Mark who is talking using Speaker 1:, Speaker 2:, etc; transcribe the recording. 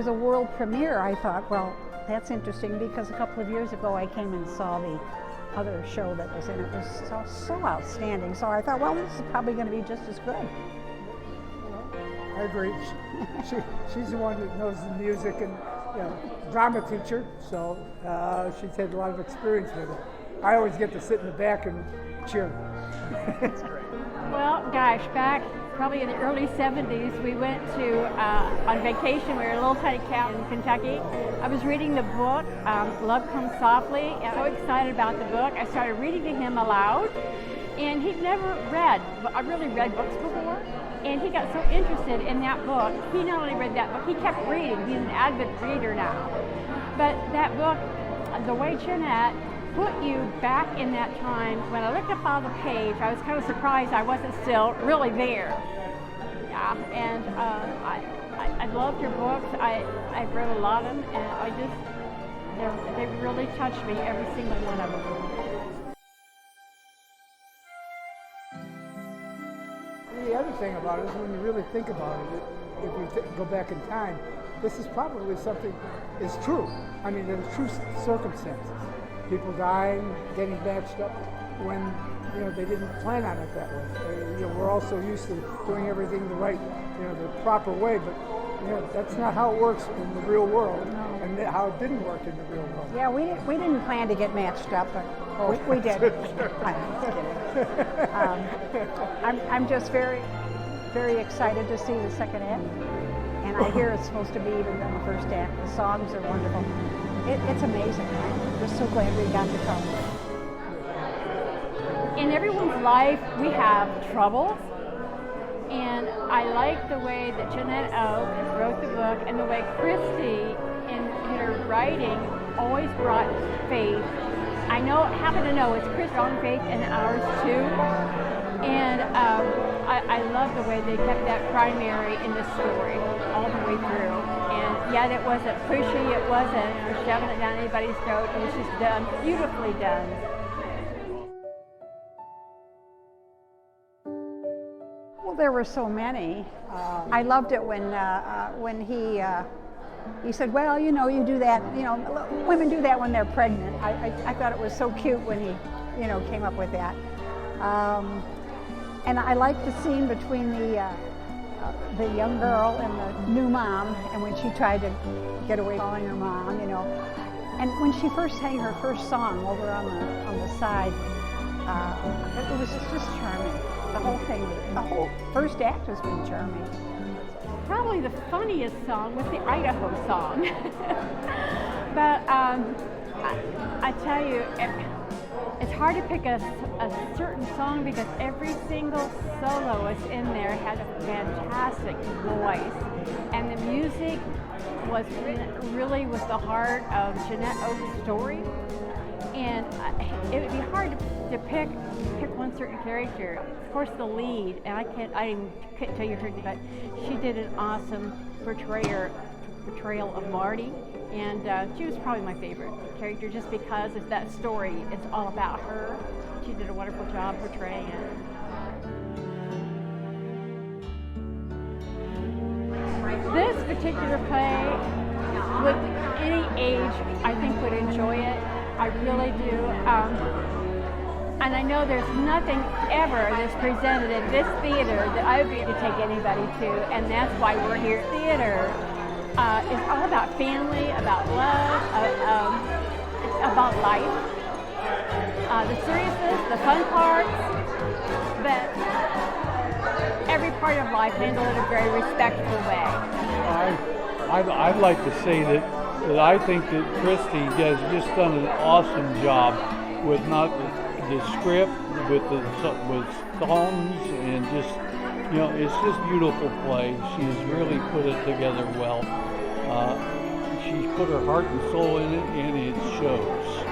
Speaker 1: was a world premiere, I thought, well, that's interesting, because a couple of years ago I came and saw the other show that was in it. It was so outstanding. So I thought, well, this is probably going to be just as good.
Speaker 2: I agree. She's the one that knows the music, and drama teacher, so she's had a lot of experience with it. I always get to sit in the back and cheer.
Speaker 3: That's great.
Speaker 4: Well, gosh, back probably in the early 70s, we went to on vacation. We were in a little tiny cabin in Kentucky. I was reading the book, Love Comes Softly, and I was so excited about the book. I started reading to him aloud, and he'd never read, I really read books before, and he got so interested in that book. He not only read that book, he kept reading. He's an avid reader now. But that book, the way Janette put you back in that time, when I looked up on the page, I was kind of surprised I wasn't still really there. Yeah, and I loved your books. I've read a lot of them, and they really touched me, every single one of them.
Speaker 2: The other thing about it is, when you really think about it, if you go back in time, this is probably something is true. I mean, there's true circumstances. People dying, getting matched up when they didn't plan on it that way. We're also used to doing everything the right, the proper way, but that's not how it works in the real world, and how it didn't work in the real world.
Speaker 1: Yeah, we didn't plan to get matched up, but we did. I'm just kidding. I'm just very, very excited to see the second act, and I hear it's supposed to be even than the first act. The songs are wonderful. It's amazing. I'm just so glad we got to come.
Speaker 4: In everyone's life, we have troubles, and I like the way that Janette Oke wrote the book, and the way Christy, in her writing, always brought faith. I happen to know it's Christy's own faith and ours too, and I love the way they kept that primary in the story all the way through. And yet it wasn't pushy, it wasn't shoving it down anybody's throat. It was just done, beautifully done.
Speaker 1: Well, there were so many. I loved it when he said, well, you do that, women do that when they're pregnant. I thought it was so cute when he, came up with that. And I liked the scene between the young girl and the new mom, and when she tried to get away from calling her mom, and when she first sang her first song over on the side, it was just charming. The whole thing, the whole first act has been charming.
Speaker 4: Probably the funniest song was the Idaho song. But I tell you, it's hard to pick a certain song, because every single soloist in there had a fantastic voice, and the music was really was the heart of Janette Oke's story. And it would be hard to pick one certain character. Of course, the lead, and I couldn't tell you her name, but she did an awesome portrayal of Marty, and she was probably my favorite character, just because of that story. It's all about her. She did a wonderful job portraying it. This particular play, with any age, I think would enjoy it. I really do. And I know there's nothing ever that's presented in this theater that I would be able to take anybody to, and that's why we're here. Theater is all about family, about love, it's about life. The seriousness, the fun parts, but every part of life handled in a very respectful way.
Speaker 5: I'd like to say that I think that Christy has just done an awesome job with not the script, with songs, and just it's just beautiful play. She's really put it together well. She's put her heart and soul in it, and it shows.